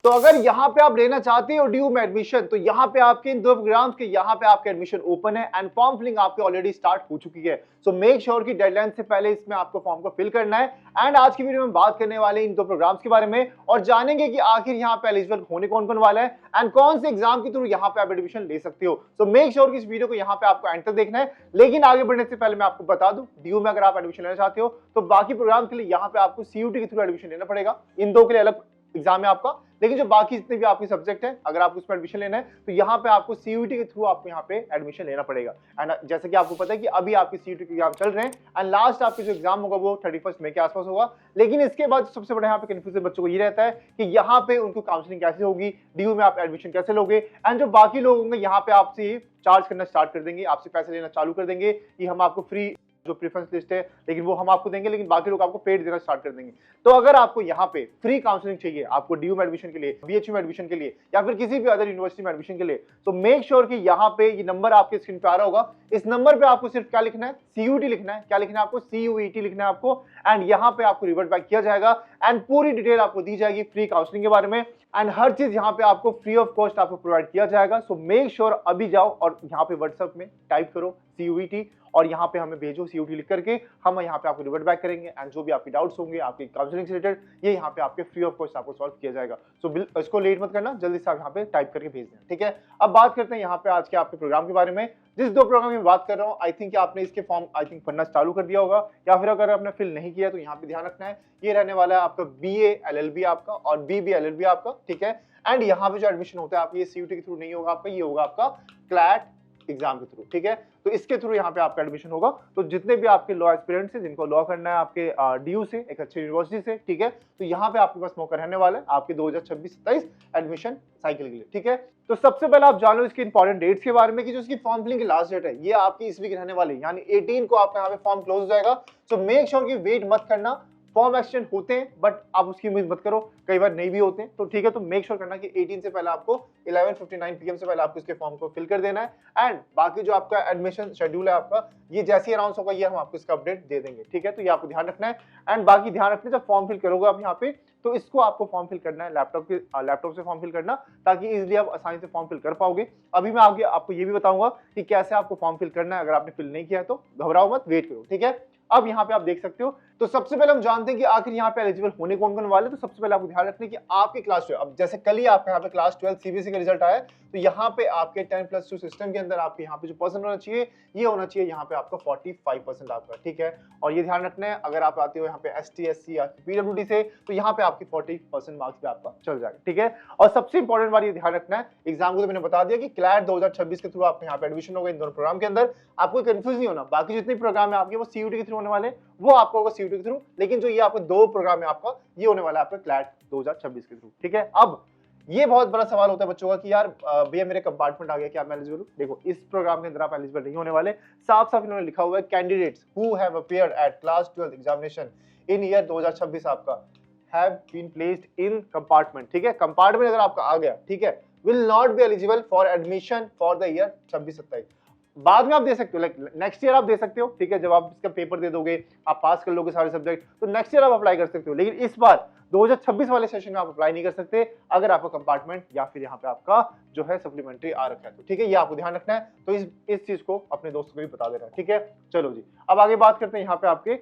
तो अगर यहाँ पे आप लेना चाहते हो ड्यू में एडमिशन, तो यहाँ पे आपके इन दो प्रोग्राम्स के यहाँ पे आपके एडमिशन ओपन है एंड फॉर्म फिलिंग आपके ऑलरेडी स्टार्ट हो चुकी है। सो मेक श्योर कि डेडलाइन से पहले इसमें आपको फॉर्म को फिल करना है। एंड आज की वीडियो में बात करने वाले इन दो प्रोग्राम्स के बारे में और जानेंगे कि आखिर यहाँ पे एलिजिबल होने कौन कौन वाला है एंड कौन से एग्जाम के थ्रू यहाँ पे आप एडमिशन ले सकते हो। सो मेक श्योर कि इस वीडियो को यहाँ पे आपको एंड तक देखना है। लेकिन आगे बढ़ने से पहले मैं आपको बता दूं, ड्यू में अगर आप एडमिशन लेना चाहते हो तो बाकी प्रोग्राम के लिए यहाँ पे आपको सीयूटी के थ्रू एडमिशन लेना पड़ेगा। इन दो के लिए अलग एग्जाम है आपका, लेकिन जो बाकी जितने भी आपके सब्जेक्ट है अगर आपको उसमें एडमिशन लेना है तो यहाँ पे आपको सीयूटी के थ्रू आपको यहाँ पे एडमिशन लेना पड़ेगा। एंड जैसे कि आपको पता है कि अभी आपके सीयूटी के एग्जाम चल रहे हैं एंड लास्ट आपके जो एग्जाम होगा वो 31 मई के आसपास होगा। लेकिन इसके बाद सबसे बड़ा यहाँ पे कंफ्यूजन बच्चों को ये रहता है कि यहाँ पे उनको काउंसलिंग कैसे होगी, ड्यू में आप एडमिशन कैसे लोगे एंड जो बाकी लोग होंगे यहाँ पे आपसे चार्ज करना स्टार्ट कर देंगे, आपसे पैसे लेना चालू कर देंगे कि हम आपको फ्री जो प्रेफरेंस लिस्ट है लेकिन वो हम आपको देंगे, लेकिन बाकी लोग आपको पेड देना स्टार्ट कर देंगे। तो अगर आपको यहाँ पे फ्री काउंसलिंग चाहिए, आपको ड्यू में एडमिशन के लिए, बीएचयू में एडमिशन के लिए या फिर किसी भी अदर यूनिवर्सिटी में एडमिशन के लिए, तो मेक श्योर कि यहाँ पे ये नंबर आपके स्क्रीन पे आ रहा होगा। इस नंबर पे आपको सिर्फ क्या लिखना है, सीयूटी लिखना है। क्या लिखना है आपको, सीयूईटी लिखना है आपको। एंड यहाँ पे आपको रिवर्ट बैक किया जाएगा एंड पूरी डिटेल आपको दी जाएगी फ्री काउंसलिंग के बारे में एंड हर चीज यहाँ पे आपको फ्री ऑफ कॉस्ट आपको प्रोवाइड किया जाएगा। सो मेक श्योर अभी जाओ और यहाँ पे व्हाट्सएप में टाइप करो सीयूईटी और यहाँ पे हमें भेजो सीयूटी लिख करके, हम यहाँ पे आपको रिवर्ट बैक करेंगे एंड जो भी आपके डाउट्स होंगे आपके काउंसलिंग से रिलेटेड ये यहाँ पे आपके फ्री ऑफ कॉस्ट आपको सॉल्व किया जाएगा। सो इसको लेट मत करना, जल्दी से आप यहाँ पे टाइप करके भेज देना, ठीक है। अब बात करते हैं यहाँ पे आज के आपके प्रोग्राम के बारे में। जिस दो प्रोग्राम में बात कर रहा हूँ आई थिंक आपने इसके फॉर्म आई थिंक पढ़ना चालू कर दिया होगा या फिर अगर आपने फिल नहीं किया तो यहाँ पे ध्यान रखना है। ये रहने वाला है आपका BA LLB आपका और BB LLB आपका, ठीक है। एंड यहाँ पे जो एडमिशन होता है आपकी ये सीयूटी के थ्रू नहीं होगा आपका, ये होगा आपका क्लैट एग्जाम के थ्रू, ठीक है। तो इसके थ्रू यहाँ पे आपका एडमिशन होगा। तो जितने भी आपके लॉ एस्पिरेंट्स हैं जिनको लॉ करना है आपके DU से, एक अच्छी यूनिवर्सिटी से, ठीक है, तो यहाँ पे आपके पास मौका रहने वाला है आपके 2026-27 एडमिशन साइकिल के लिए, ठीक है। तो सबसे पहले आप जान लो इसके इंपॉर्टेंट डेट्स के बारे में कि जो इसकी फॉर्म फिलिंग की लास्ट डेट है ये आपकी इस वीक रहने वाली है, यानी 18 को आपका यहाँ पे फॉर्म क्लोज हो जाएगा। सो मेक श्योर कि वेट मत करना, फॉर्म एक्सचेंज होते हैं बट आप उसकी उम्मीद मत करो, कई बार नहीं भी होते हैं, तो ठीक है। तो मेक श्योर करना कि 18 से पहले आपको 11:59 PM से पहले आपको इसके फॉर्म को फिल कर देना है एंड बाकी जो आपका एडमिशन शेड्यूल है आपका ये जैसे ही अनाउंस होगा ये हम आपको इसका अपडेट दे देंगे, ठीक है। तो ये आपको ध्यान रखना है एंड बाकी ध्यान रखना जब फॉर्म फिल करोगे आप यहाँ पे तो इसको आपको फॉर्म फिल करना है लैपटॉप से फॉर्म फिल करना ताकि इजीली आप आसानी से फॉर्म फिल कर पाओगे। अभी मैं आगे आपको ये भी बताऊंगा कि कैसे आपको फॉर्म फिल करना है, अगर आपने फिल नहीं किया तो घबराओ मत, वेट करो, ठीक है। अब यहाँ पे आप देख सकते हो तो सबसे पहले हम जानते हैं कि आखिर यहाँ पे एलिजिबल होने कौन कौन वाले। तो सबसे पहले आपको ध्यान रखना है कि आपकी क्लास 12, अब जैसे कल ही आपका यहाँ पे क्लास 12 सीबीएसई का रिजल्ट आया तो यहाँ पे आपके 10+2 सिस्टम के अंदर आपके यहाँ पे जो परसेंट होना चाहिए ये होना चाहिए यहाँ पे आपका 45% आपका, ठीक है। और ये ध्यान रखना है अगर आप आते हो यहाँ पे ST SC या PWD से तो यहाँ पे आपकी 40% मार्क्स पे आपका चल जाएगा, ठीक है। और सबसे इंपॉर्टेंट बात ये ध्यान रखना है, एग्जाम को तो मैंने बता दिया कि क्लैट 2026 के थ्रू आपके यहाँ पे एडमिशन होगा इन दोनों प्रोग्राम के अंदर, आपको कंफ्यूज नहीं होना। बाकी जितने प्रोग्राम है आपके वो सीयूटी के थ्रू होने वाले, वो आपको होगा सीयूटी के थ्रू, लेकिन जो ये आपके दो प्रोग्राम है आपका ये होने वाला है आपका क्लैट 2026 के थ्रू, ठीक है। अब ये बहुत बड़ा सवाल होता है बच्चों का कि यार भैया मेरे कंपार्टमेंट आ गया क्या मैं एलिजिबल हूं। देखो इस प्रोग्राम के अंदर आप एलिजिबल नहीं होने वाले, साफ साफ इन्होंने लिखा हुआ है candidates who have appeared at class 12 examination in year 2026 आपका have been placed in compartment, ठीक है। कंपार्टमेंट अगर आपका आ गया, ठीक है, will not be eligible for admission for the year 26-27। बाद में आप दे सकते हो, लाइक नेक्स्ट ईयर आप दे सकते हो, ठीक है। जब आप इसका पेपर दे दोगे आप पास कर लोगे सारे सब्जेक्ट तो नेक्स्ट ईयर आप अप्लाई कर सकते हो, लेकिन इस बार 2026 वाले सेशन में आप अप्लाई नहीं कर सकते अगर आपका कंपार्टमेंट या फिर यहाँ पे आपका जो है सप्लीमेंट्री आ रखा है तो, ठीक है। ये आपको ध्यान रखना है, तो इस चीज को अपने दोस्तों को भी बता देना, ठीक है। चलो जी अब आगे बात करते हैं यहाँ पे आपके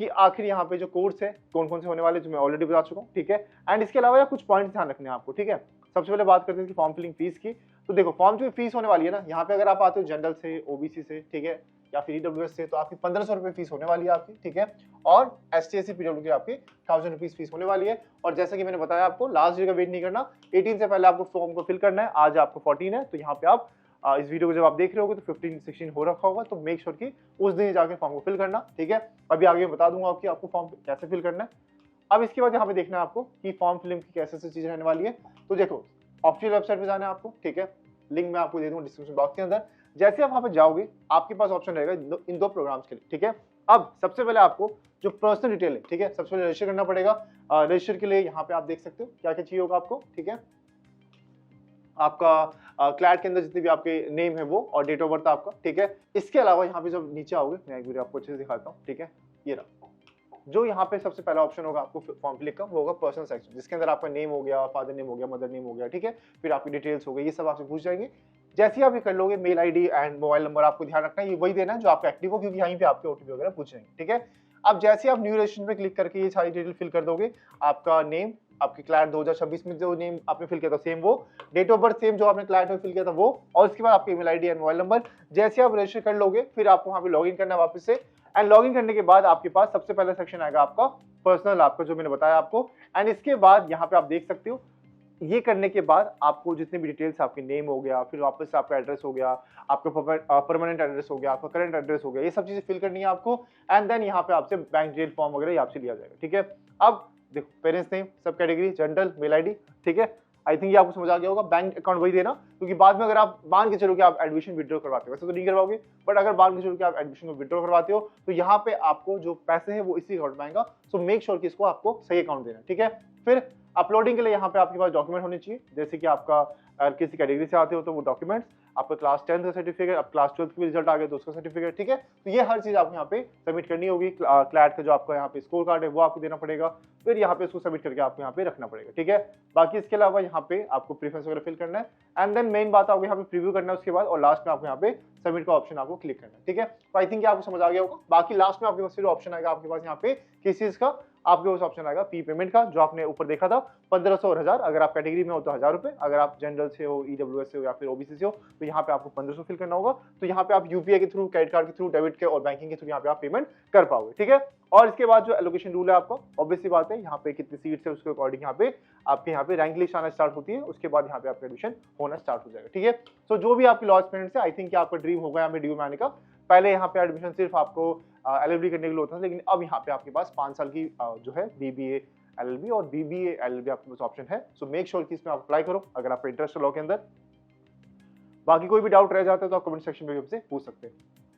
कि आखिर यहाँ पे जो कोर्स है कौन कौन से होने वाले जो मैं ऑलरेडी बता चुका हूँ, ठीक है। एंड इसके अलावा कुछ पॉइंट्स ध्यान रखने हैं आपको, ठीक है। सबसे पहले बात करते हैं कि फॉर्म फिलिंग फीस की। तो देखो फॉर्म जो फीस होने वाली है ना, यहाँ पे अगर आप आते हो जनरल से, ओबीसी से, ठीक है, या फिर EWS से तो आपकी 1500 रुपए फीस होने वाली है आपकी, ठीक है। और ST SC PWD की आपकी 1000 रुपीज फीस होने वाली है। और जैसे कि मैंने बताया आपको लास्ट डे का वेट नहीं करना, 18 से पहले आपको फॉर्म को फिल करना है। आज आपको 14 है तो यहाँ पे आप इस वीडियो को जब आप देख रहे होगे तो 15-16 हो रखा होगा, तो मेक श्योर कि उस दिन जाके फॉर्म को फिल करना, ठीक है। अभी आगे बता दूंगा कि आपको फॉर्म कैसे फिल करना है। अब इसके बाद यहाँ पे देखना है आपको कि फॉर्म फिलिंग की कैसे से चीज रहने वाली है। तो देखो ऑफिशियल वेबसाइट पे जाना है आपको, ठीक है, लिंक मैं आपको दे दूंगा डिस्क्रिप्शन बॉक्स के अंदर। जैसे आप वहां पे जाओगे आपके पास ऑप्शन रहेगा इन दो प्रोग्राम्स के लिए, ठीक है। अब सबसे पहले आपको जो पर्सनल डिटेल है, ठीक है, सबसे पहले रजिस्टर करना पड़ेगा। रजिस्टर के लिए यहाँ पे आप देख सकते हो क्या क्या चाहिए होगा आपको, ठीक है। आपका क्लैट के अंदर जितने भी आपके नेम है वो और डेट ऑफ बर्थ आपका, ठीक है। इसके अलावा यहाँ पे जब नीचे आओगे मैं एक बार आपको अच्छे से दिखाता हूँ, ठीक है, ये रहा जो यहाँ पे सबसे पहला ऑप्शन होगा आपको फॉर्म फिल का, वो होगा पर्सनल सेक्शन, जिसके अंदर आपका नेम हो गया, फादर नेम हो गया, मदर नेम हो गया, ठीक है, फिर आपकी डिटेल्स हो गई, ये सब आपसे पूछ जाएंगे। जैसे ही आप ये कर लोगे, mail ID and mobile number आपको ध्यान रखना है ये वही देना है जो आपका एक्टिव हो, क्योंकि यहीं पे आपके ओटीपी वगैरह पूछेंगे, ठीक है। अब जैसे आप न्यू रजिस्ट्रेशन पे क्लिक करके ये सारी डिटेल फिल कर दोगे, आपका नेम, आपके क्लाइंट 2026 में जो नेम आपने फिल किया था सेम वो, डेट ऑफ बर्थ सेम जो आपने क्लाइंट में फिल किया था वो, और उसके बाद आपकी email ID and mobile number. जैसे आप रजिस्टर कर लोगे, फिर आपको वहाँ पे लॉगिन करना है वापस से, एंड लॉगिन करने के बाद आपके पास सबसे पहला सेक्शन आएगा आपका पर्सनल, आपका जो मैंने बताया आपको। एंड इसके बाद यहाँ पे आप देख सकते हो, ये करने के बाद आपको जितने भी डिटेल्स, आपके नेम हो गया, फिर वापस से आपका एड्रेस हो गया, आपका परमानेंट एड्रेस हो गया, आपका करंट एड्रेस हो गया, ये सब चीजें फिल करनी है आपको। एंड देन यहाँ पे आपसे बैंक डिटेल फॉर्म वगैरह आपसे लिया जाएगा, ठीक है। अब देखो, पेरेंट्स नेम, सब कैटेगरी, जनरल, मेल आईडी, ठीक है। आई थिंक ये आपको समझ आ गया होगा। बैंक अकाउंट वही देना, क्योंकि बाद में अगर आप मान के चलो कि आप एडमिशन विड्रॉ करवाते हो, वैसे तो नहीं करवाओगे, बट अगर मान के चलो कि आप एडमिशन को विड्रॉ करवाते हो, तो यहाँ पे आपको जो पैसे हैं वो इसी अकाउंट में आएगा। सो मेक श्योर कि इसको आपको सही अकाउंट देना, ठीक है। फिर अपलोडिंग के लिए यहाँ पे आपके पास डॉक्यूमेंट होने चाहिए, जैसे कि आपका किसी कैटेगरी से आते हो तो वो डॉक्यूमेंट्स, आपका क्लास 10th का सर्टिफिकेट, अब क्लास 12th का रिजल्ट आ गया तो उसका सर्टिफिकेट, ठीक है। तो ये हर चीज आपको यहाँ पे सबमिट करनी होगी। क्लैट का जो आपका यहाँ पे स्कोर कार्ड है वो आपको देना पड़ेगा, फिर यहाँ पे इसको सबमिट करके आपको यहाँ पे रखना पड़ेगा, ठीक है। बाकी इसके अलावा यहाँ पे आपको प्रेफरेंस वगैरह फिल करना है, एंड देन मेन बात आपको यहाँ पे प्रीव्यू करना है उसके बाद, और लास्ट में आपको यहाँ पे सबमिट का ऑप्शन आपको क्लिक करना है, ठीक है। तो आई थिंक आपको समझ आ गया होगा। बाकी लास्ट में आपके पास फिर ऑप्शन आएगा आपके पास यहाँ पे किस चीज का, आपके पास ऑप्शन आएगा फी पेमेंट का, जो आपने ऊपर देखा था 1500 और 1000। अगर आप कैटेगरी में हो तो 1000 रुपए, अगर आप जनरल से हो, ईडब्ल्यूएस से हो या फिर ओबीसी से हो तो यहाँ पे आपको 1500 फिल करना होगा। तो यहाँ पे आप यूपीआई के थ्रू, क्रेडिट कार्ड के थ्रू, डेबिट के और बैंकिंग के थ्रू यहाँ पे आप पेमेंट कर पाओगे, ठीक है। और इसके बाद जो एलोकेशन रूल है आपका, ऑब्वियसली बात है, यहाँ पे कितनी सीट्स है उसके अकॉर्डिंग यहाँ पे आपके यहाँ पे रैंक लिस्ट आना स्टार्ट होती है, उसके बाद यहाँ पे आपका एडमिशन होना स्टार्ट हो जाएगा, ठीक है। सो जो भी आपकी लॉस्ट पेरेंट्स है, आई थिंक आपका ड्रीम होगा यहाँ पे ड्यू में आने का। पहले यहाँ पे एडमिशन सिर्फ आपको एलएलबी करने के लिए होता था, लेकिन अब यहाँ पे आपके पास 5 साल की जो है बीबीए एलएलबी और बीबीए एलएलबी आपके पास ऑप्शन है। सो मेक श्योर कि इसमें आप अप्लाई करो अगर आपका इंटरेस्ट है लॉ के अंदर। बाकी कोई भी डाउट रह जाता है तो आप कमेंट सेक्शन में भी हमसे पूछ सकते हैं।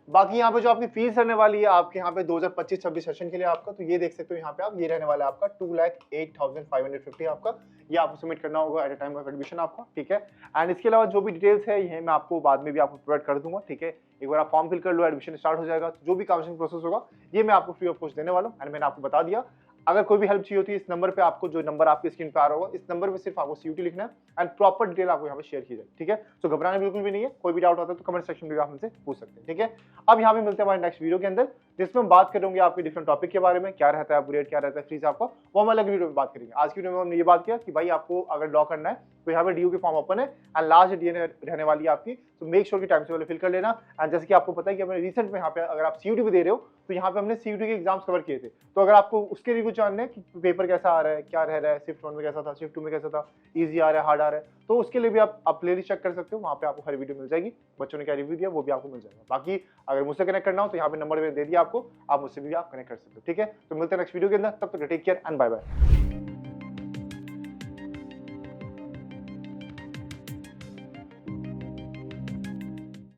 बाकी यहाँ पे जो आपकी फीस रहने वाली है आपके यहाँ पे 2025-26 सेशन के लिए आपका, तो ये देख सकते हो यहाँ पे आप, ये रहने वाला है आपका 2,08,550 आपका, ये आपको सबमिट करना होगा at a time of admission आपका, ठीक है। एंड इसके अलावा जो भी डिटेल्स है ये मैं आपको बाद में भी आपको प्रोवाइड कर दूंगा, ठीक है। एक बार आप फॉर्म फिल कर लो, एडमिशन स्टार्ट हो जाएगा, तो जो भी काउंसलिंग प्रोसेस होगा ये मैं आपको फ्री ऑफ कॉस्ट देने वाला हूँ। एंड मैंने आपको बता दिया, अगर कोई भी हेल्प चाहिए होती है इस नंबर पे, आपको जो नंबर आपकी स्क्रीन पे आ रहा होगा, इस नंबर पे सिर्फ आपको सीयूटी लिखना है एंड प्रॉपर डिटेल आपको यहाँ पे शेयर की जाए, ठीक है। तो घबराना बिल्कुल भी नहीं है, कोई भी डाउट होता है तो कमेंट सेक्शन में भी आप हमसे पूछ सकते हैं, ठीक है। अब यहाँ पे मिलते हैं हमारे नेक्स्ट वीडियो के अंदर, जिसमें हम बात करेंगे आपके डिफरेंट टॉपिक के बारे में, क्या रहता है अपग्रेड, क्या रहता है फीस आपका, वो हम अलग वीडियो में बात करेंगे। आज की वीडियो में हमने ये बात किया कि भाई आपको अगर लॉ करना है तो यहाँ पे डीयू की फॉर्म ओपन है एंड लास्ट डेट रहने वाली है आपकी, तो मेक श्योर कि टाइम से पहले फिल कर लेना। एंड जैसे कि आपको पता है कि हमने रिसेंट में यहाँ पे अगर आप सीयूटी भी दे रहे हो तो यहाँ पे हमने सीयूटी के एग्जाम्स कवर किए थे, तो अगर आपको उसके रिव्यू जानना है कि पेपर कैसा आ रहा है, क्या रह रहा है, शिफ्ट 1 में कैसा था, शिफ्ट 2 में कैसा था, इजी आ रहा है, हार्ड आ रहा है, तो उसके लिए भी आप प्लेलिस्ट चेक कर सकते हो, वहाँ पे आपको हर वीडियो मिल जाएगी, बच्चों ने क्या रिव्यू दिया वो भी आपको मिल जाएगा। बाकी अगर मुझसे कनेक्ट करना हो तो यहाँ पे नंबर मैंने दे दिया आपको, आप मुझसे भी आप कनेक्ट कर सकते हो, ठीक है। तो मिलते हैं नेक्स्ट वीडियो के अंदर, तब तक take care and bye bye.